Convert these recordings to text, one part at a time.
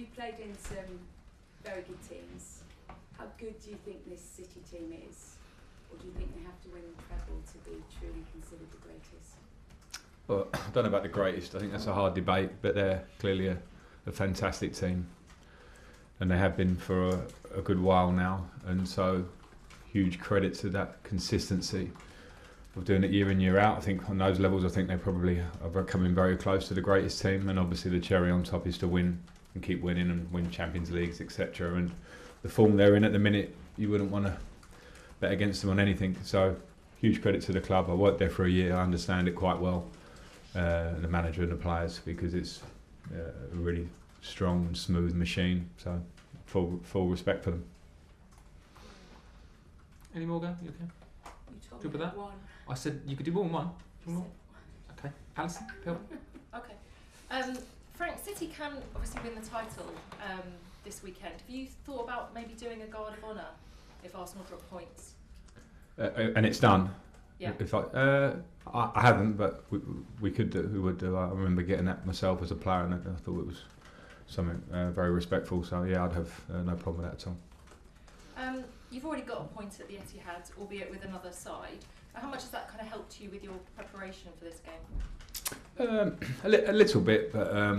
You've played in some very good teams. How good do you think this City team is? Or do you think they have to win the treble to be truly considered the greatest? Well, I don't know about the greatest. I think that's a hard debate, but they're clearly a fantastic team. And they have been for a good while now. And so, huge credit to that consistency of doing it year in, year out. I think on those levels, I think they probably are coming very close to the greatest team. And obviously the cherry on top is to win and keep winning and win Champions Leagues, etc. And the form they're in at the minute, you wouldn't want to bet against them on anything. So huge credit to the club. I worked there for a year. I understand it quite well, the manager and the players, because it's a really strong and smooth machine. So full respect for them. Any more, Gav? You okay? You told Good me with that? one. I said you could do more than one. You More? said Okay. Alison, Phil? Okay. Frank, City can obviously win the title this weekend. Have you thought about maybe doing a guard of honour if Arsenal drop points? And it's done. Yeah. If I haven't, but we could do. We would do. I remember getting that myself as a player, and I thought it was something very respectful. So yeah, I'd have no problem with that at all. You've already got a point at the Etihad, albeit with another side. How much has that kind of helped you with your preparation for this game? A little bit, but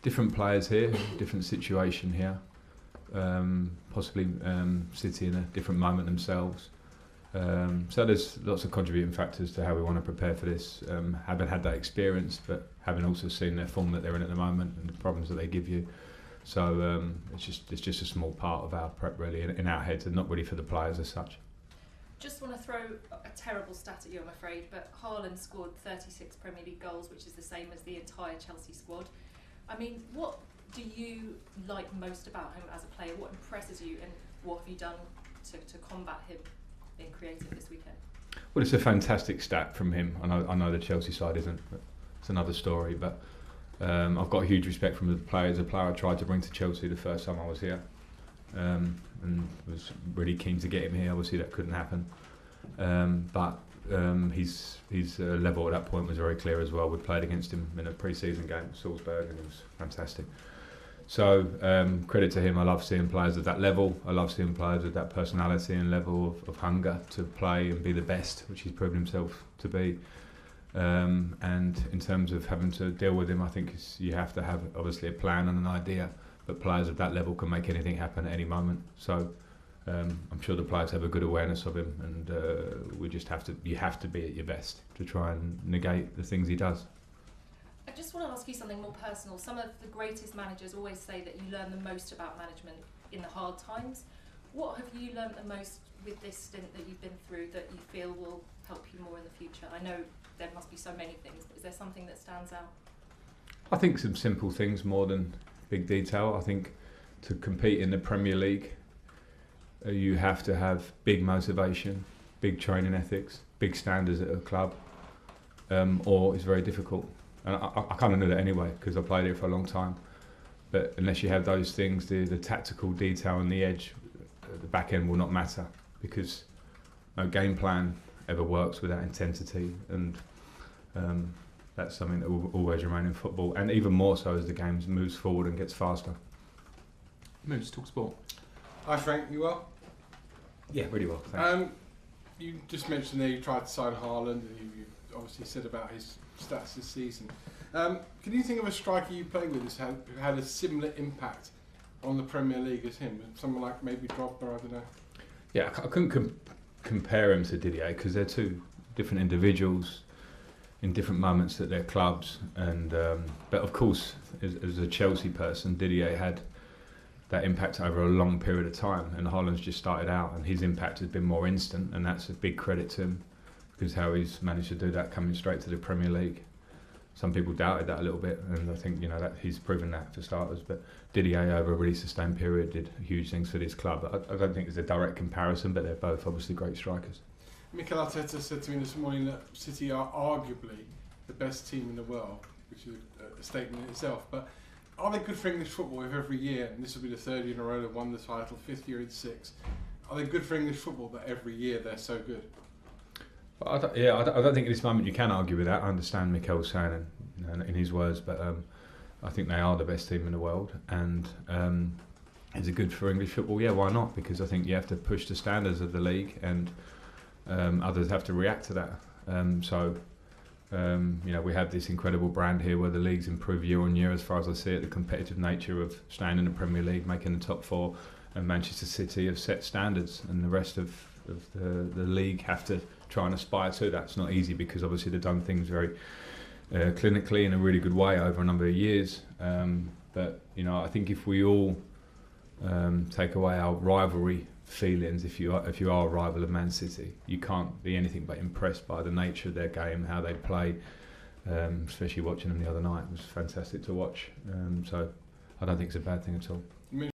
different players here, different situation here. Possibly City in a different moment themselves. So there's lots of contributing factors to how we want to prepare for this. Haven't had that experience, but having also seen their form that they're in at the moment and the problems that they give you. So it's just a small part of our prep really in our heads, and not really for the players as such. Just want to throw a terrible stat at you, I'm afraid, but Haaland scored 36 Premier League goals, which is the same as the entire Chelsea squad. I mean, what do you like most about him as a player? What impresses you, and what have you done to combat him in creative this weekend? Well, it's a fantastic stat from him. I know the Chelsea side isn't, but it's another story. But I've got huge respect from the player. As a player I tried to bring to Chelsea the first time I was here, and was really keen to get him here. Obviously that couldn't happen, but his level at that point was very clear as well. We played against him in a pre-season game at Salzburg, and it was fantastic. So credit to him. I love seeing players at that level. I love seeing players with that personality and level of hunger to play and be the best, which he's proven himself to be. And in terms of having to deal with him, I think you have to have obviously a plan and an idea, but players of that level can make anything happen at any moment. So I'm sure the players have a good awareness of him, and you have to be at your best to try and negate the things he does. I just want to ask you something more personal. Some of the greatest managers always say that you learn the most about management in the hard times. What have you learned the most with this stint that you've been through that you feel will help you more in the future? I know there must be so many things, but is there something that stands out? I think some simple things more than big detail. I think to compete in the Premier League, you have to have big motivation, big training ethics, big standards at a club, or it's very difficult. And I kind of knew that anyway because I played it for a long time. But unless you have those things, the tactical detail and the edge at the back end will not matter, because no game plan ever works without intensity, and that's something that will always remain in football, and even more so as the game moves forward and gets faster. Moves, talk sport. Hi Frank, you well? Yeah, really well, thanks. You just mentioned there you tried to sign Haaland, and you obviously said about his stats this season. Can you think of a striker you played with who had a similar impact on the Premier League as him? Someone like maybe Drogba, I don't know. Yeah, I couldn't compare him to Didier because they're two different individuals in different moments at their clubs. And but of course, as a Chelsea person, Didier had that impact over a long period of time, and Haaland's just started out, and his impact has been more instant, and that's a big credit to him, because how he's managed to do that coming straight to the Premier League. Some people doubted that a little bit, and I think that he's proven that for starters. But Didier, over a really sustained period, did huge things for this club. I don't think it's a direct comparison, but they're both obviously great strikers. Mikel Arteta said to me this morning that City are arguably the best team in the world, which is a statement in itself. But are they good for English football if every year, and this will be the third year in a row they've won the title, fifth year in six, are they good for English football that every year they're so good? I don't think at this moment you can argue with that. I understand Mikel's saying in his words, but I think they are the best team in the world, and is it good for English football? Yeah, why not? Because I think you have to push the standards of the league, and others have to react to that. We have this incredible brand here where the league's improved year on year as far as I see it. The competitive nature of staying in the Premier League, making the top four, and Manchester City have set standards, and the rest of the league have to try and aspire to that. It's not easy because obviously they've done things very clinically in a really good way over a number of years. But I think if we all take away our rivalry feelings, if you are a rival of Man City, you can't be anything but impressed by the nature of their game, how they play, especially watching them the other night. It was fantastic to watch. So I don't think it's a bad thing at all.